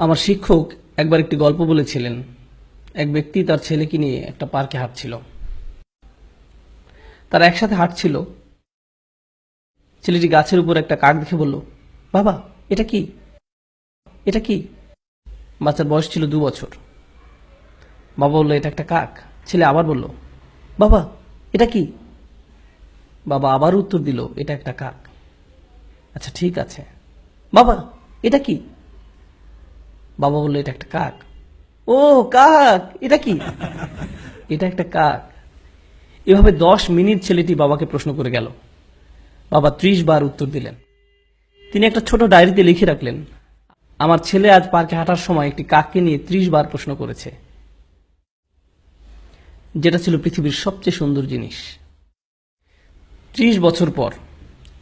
আমার শিক্ষক একবার একটি গল্প বলেছিলেন। এক ব্যক্তি তার ছেলেকে নিয়ে একটা পার্কে হাঁটছিল। তারা একসাথে হাঁটছিল। ছেলেটি গাছের উপর একটা কাক দেখে বলল, বাবা, এটা কি? এটা কি? বাচ্চার বয়স ছিল 2 বছর। বাবা বলল, এটা একটা কাক। ছেলে আবার বলল, বাবা, এটা কি? বাবা আবার উত্তর দিল, এটা একটা কাক। আচ্ছা, ঠিক আছে। বাবা, এটা কি? বাবা বলল, এটা একটা কাক। ও, কাক! এটা কি? এটা একটা কাক। এভাবে 10 মিনিট ছেলেটি বাবাকে প্রশ্ন করে গেল। বাবা 30 বার উত্তর দিলেন। তিনি একটা ছোট ডায়েরিতে লিখে রাখলেন, আমার ছেলে আজ পার্কে হাঁটার সময় একটি কাককে নিয়ে 30 বার প্রশ্ন করেছে, যেটা ছিল পৃথিবীর সবচেয়ে সুন্দর জিনিস। 30 বছর পর,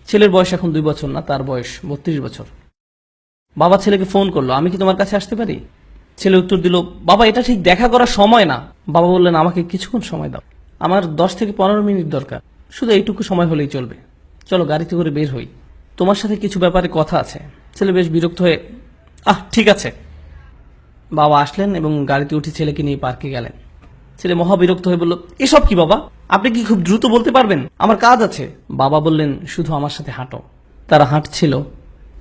ছেলের বয়স এখন 2 বছর না, তার বয়স 32 বছর। বাবা ছেলেকে ফোন করলো, আমি কি তোমার কাছে আসতে পারি? ছেলে উত্তর দিল, বাবা, এটা ঠিক দেখা করার সময় না। বাবা বললেন, আমাকে কিছুক্ষণ সময় দাও, আমার 10 থেকে 15 মিনিট দরকার, শুধু এইটুকু সময় হলেই চলবে। চলো গাড়িতে করে বের হই, তোমার সাথে কিছু ব্যাপারে কথা আছে। ছেলে বেশ বিরক্ত হয়ে, ঠিক আছে। বাবা আসলেন এবং গাড়িতে উঠে ছেলেকে নিয়ে পার্কে গেলেন। ছেলে মহা বিরক্ত হয়ে বলল, এসব কি বাবা? আপনি কি খুব দ্রুত বলতে পারবেন? আমার কাজ আছে। বাবা বললেন, শুধু আমার সাথে হাঁটো। তারা হাঁটছিল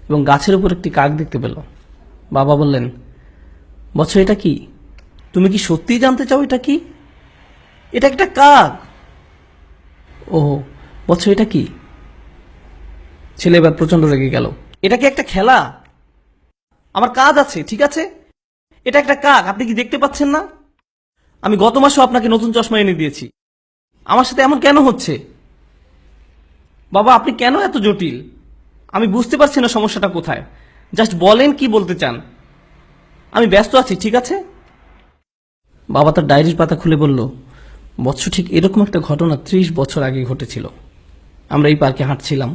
এবং গাছের উপর একটি কাক দেখতে পেল। বাবা বললেন, বৎস, এটা কি? তুমি কি সত্যিই জানতে চাও এটা কি? এটা একটা কাক। ও বৎস, এটা কি? ছেলে এবার প্রচন্ড রেগে গেল। এটা কি একটা খেলা? আমার কাজ আছে, ঠিক আছে? এটা একটা কাক, আপনি কি দেখতে পাচ্ছেন না? আমি গত মাসেও আপনাকে নতুন চশমা এনে দিয়েছি। আমার সাথে এমন কেন হচ্ছে? বাবা, আপনি কেন এত জটিল? আমি বুঝতে পারছি না সমস্যাটা কোথায়। জাস্ট বলেন কি বলতে চান। আমি ব্যস্ত আছি, ঠিক আছে? বাবা তার ডায়েরির পাতা খুলে বলল, বৎস, ঠিক এরকম একটা ঘটনা 30 বছর আগে ঘটেছিল। আমরা এই পার্কে হাঁটছিলাম।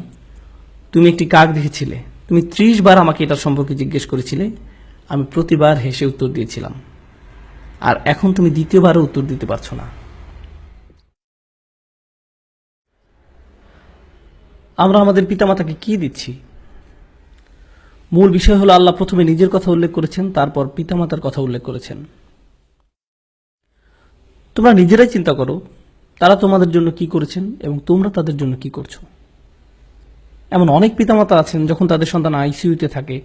তুমি একটি কাক দেখেছিলে। তুমি 30 বার আমাকে এটার সম্পর্কে জিজ্ঞেস করেছিলে। আমি প্রতিবার হেসে উত্তর দিয়েছিলাম। আর এখন তুমি দ্বিতীয়বারও উত্তর দিতে পারছো না। আমরা আমাদের পিতামাতাকে কি দিচ্ছি? মূল বিষয় হলো, আল্লাহ প্রথমে নিজের কথা উল্লেখ করেছেন, তারপর পিতামাতার কথা উল্লেখ করেছেন। তোমরা নিজেরাই চিন্তা করো, তারা তোমাদের জন্য কি করেছেন এবং তোমরা তাদের জন্য কি করছো। এমন অনেক পিতামাতা আছেন, যখন তাদের সন্তান আইসিইউতে থাকে,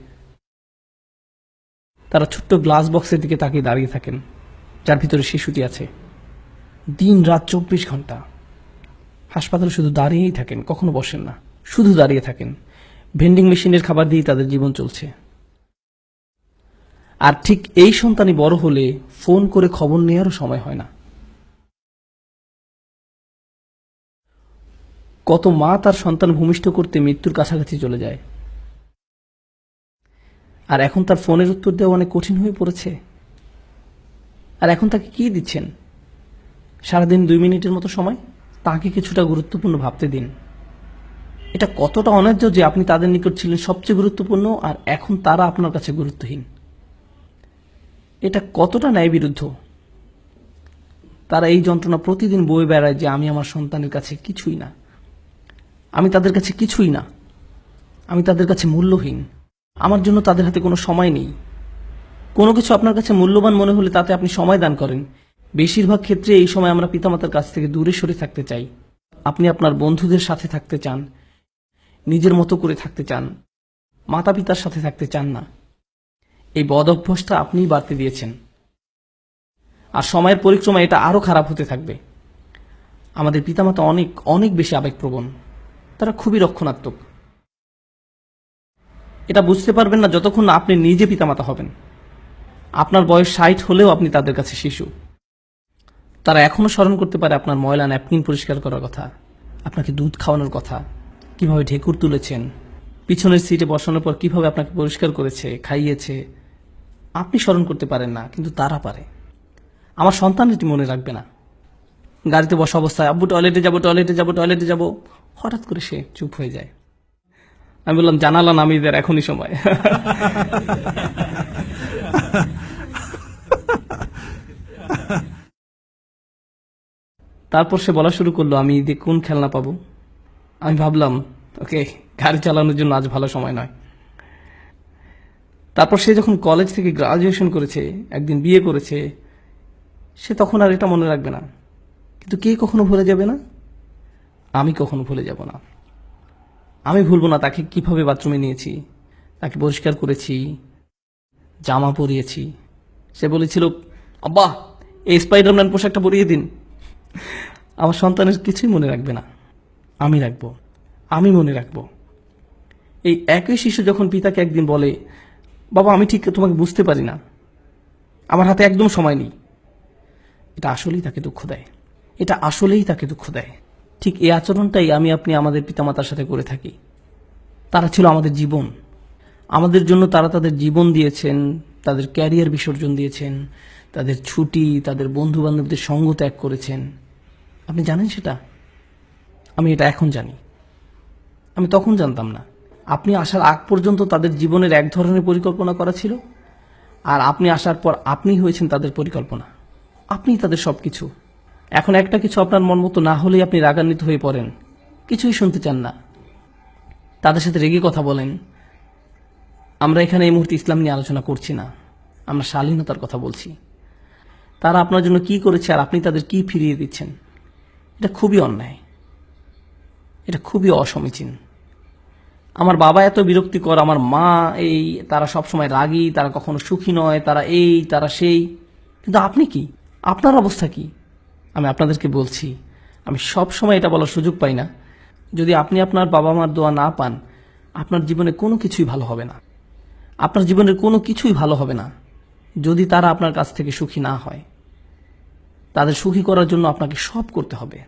তারা ছোট্ট গ্লাস বক্সের দিকে তাকিয়ে দাঁড়িয়ে থাকেন, যার ভিতরে শিশুটি আছে। দিন রাত 24 ঘন্টা হাসপাতালে শুধু দাঁড়িয়েই থাকেন, কখনো বসেন না, শুধু দাঁড়িয়ে থাকেন। ভেন্ডিং মেশিনের খাবার দিয়েই তাদের জীবন চলছে। আর ঠিক এই সন্তানই বড় হলে ফোন করে খবর নেওয়ারও সময় হয় না। কত মা তার সন্তান ভূমিষ্ঠ করতে মৃত্যুর কাছাকাছি চলে যায়, আর এখন তার ফোনের উত্তর দেওয়া অনেক কঠিন হয়ে পড়েছে। আর এখন তাকে কি দিচ্ছেন? সারাদিন 2 মিনিটের মতো সময়। তাকে কিছুটা গুরুত্বপূর্ণ ভাবতে দিন। এটা কতটা অন্যায্য যে আপনি তাদের নিকট ছিলেন সবচেয়ে গুরুত্বপূর্ণ, আর এখন তারা আপনার কাছে গুরুত্বহীন। এটা কতটা ন্যায় বিরুদ্ধ। তারা এই যন্ত্রণা প্রতিদিন বয়ে বেড়ায় যে আমি আমার সন্তানের কাছে কিছুই না, আমি তাদের কাছে কিছুই না, আমি তাদের কাছে মূল্যহীন, আমার জন্য তাদের হাতে কোনো সময় নেই। কোনো কিছু আপনার কাছে মূল্যবান মনে হলে তাতে আপনি সময় দান করেন। বেশিরভাগ ক্ষেত্রে এই সময় আমরা পিতামাতার কাছ থেকে দূরে সরে থাকতে চাই। আপনি আপনার বন্ধুদের সাথে থাকতে চান, নিজের মতো করে থাকতে চান, মাতা পিতার সাথে থাকতে চান না। এই বদ অভ্যাসটা আপনিই বাড়তে দিয়েছেন, আর সময়ের পরিক্রমা এটা আরো খারাপ হতে থাকবে। আমাদের পিতামাতা অনেক অনেক বেশি আবেগপ্রবণ, তারা খুবই রক্ষণাত্মক। এটা বুঝতে পারবেন না যতক্ষণ না আপনি নিজে পিতামাতা হবেন। আপনার বয়স 60 হলেও আপনি তাদের কাছে শিশু। তারা এখনো স্মরণ করতে পারে আপনার ময়লা ন্যাপকিন পরিষ্কার করার কথা, আপনাকে দুধ খাওয়ানোর কথা, কিভাবে ঢেকুর তুলেছেন, পিছনের সিটে বসানোর পর কিভাবে আপনাকে পরিষ্কার করেছে, খাইয়েছে। আপনি স্মরণ করতে পারেন না, কিন্তু তারা পারে। আমার সন্তান এটি মনে রাখবে না। গাড়িতে বসা অবস্থায়, আব্বু টয়লেটে যাবো, টয়লেটে যাবো, টয়লেটে যাবো, হঠাৎ করে সে চুপ হয়ে যায়। আমি বললাম, জানালা নামিয়ে দেওয়ার এখনই সময়। তারপর সে বলা শুরু করলো, আমি ঈদে কোন খেলনা পাবো। আমি ভাবলাম, ওকে, গাড়ি চালানোর জন্য আজ ভালো সময় নয়। তারপর সে যখন কলেজ থেকে গ্রাজুয়েশন করেছে, একদিন বিয়ে করেছে, সে তখন আর এটা মনে রাখবে না। কিন্তু কে কখনো ভুলে যাবে না? আমি কখনো ভুলে যাব না। আমি ভুলবো না তাকে কিভাবে বাথরুমে নিয়েছি, তাকে পরিষ্কার করেছি, জামা পরিয়েছি। সে বলেছিল, আব্বা এই স্পাইডারম্যান পোশাকটা পরিয়ে দিন। আমার সন্তানের কিছুই মনে রাখবে না, আমি রাখবো, আমি মনে রাখবো। এই একই শিশু যখন পিতাকে একদিন বলে, বাবা আমি ঠিক তোমাকে বুঝতে পারি না, আমার হাতে একদম সময় নেই, এটা আসলেই তাকে দুঃখ দেয়, এটা আসলেই তাকে দুঃখ দেয়। ঠিক এই আচরণটাই আমি আপনি আমাদের পিতামাতার সাথে করে থাকি। তারা ছিল আমাদের জীবন, আমাদের জন্য তারা তাদের জীবন দিয়েছেন, তাদের ক্যারিয়ার বিসর্জন দিয়েছেন, তাদের ছুটি, তাদের বন্ধু বান্ধবদের সঙ্গ ত্যাগ করেছেন। আপনি জানেন সেটা? আমি এটা এখন জানি, আমি তখন জানতাম না। আপনি আসার আগ পর্যন্ত তাদের জীবনের এক ধরনের পরিকল্পনা করা ছিল, আর আপনি আসার পর আপনি হয়েছেন তাদের পরিকল্পনা, আপনিই তাদের সবকিছু। এখন একটা কিছু আপনার মন মতো না হলেই আপনি রাগান্বিত হয়ে পড়েন, কিছুই শুনতে চান না, তাদের সাথে রেগে কথা বলেন। আমরা এখানে এই মুহূর্তে ইসলাম নিয়ে আলোচনা করছি না, আমরা শালীনতার কথা বলছি। তারা আপনার জন্য কি করেছে আর আপনি তাদের কি ফিরিয়ে দিচ্ছেন, এটা খুবই অন্যায়, এটা খুবই অসমীচীন। আমার বাবা এত বিরক্তিকর, আমার মা এই, তারা সবসময় রাগী, তারা কখনো সুখী নয়, তারা এই তারা সেই। কিন্তু আপনি কি, আপনার অবস্থা কি? আমি আপনাদেরকে বলছি, আমি সব সময় এটা বলার সুযোগ পাই না, যদি আপনি আপনার বাবা মার দোয়া না পান, আপনার জীবনে কোনো কিছুই ভালো হবে না। আপনার জীবনের কোনো কিছুই ভালো হবে না যদি তারা আপনার কাছ থেকে সুখী না হয়। তাদের সুখী করার জন্য আপনাকে সব করতে হবে।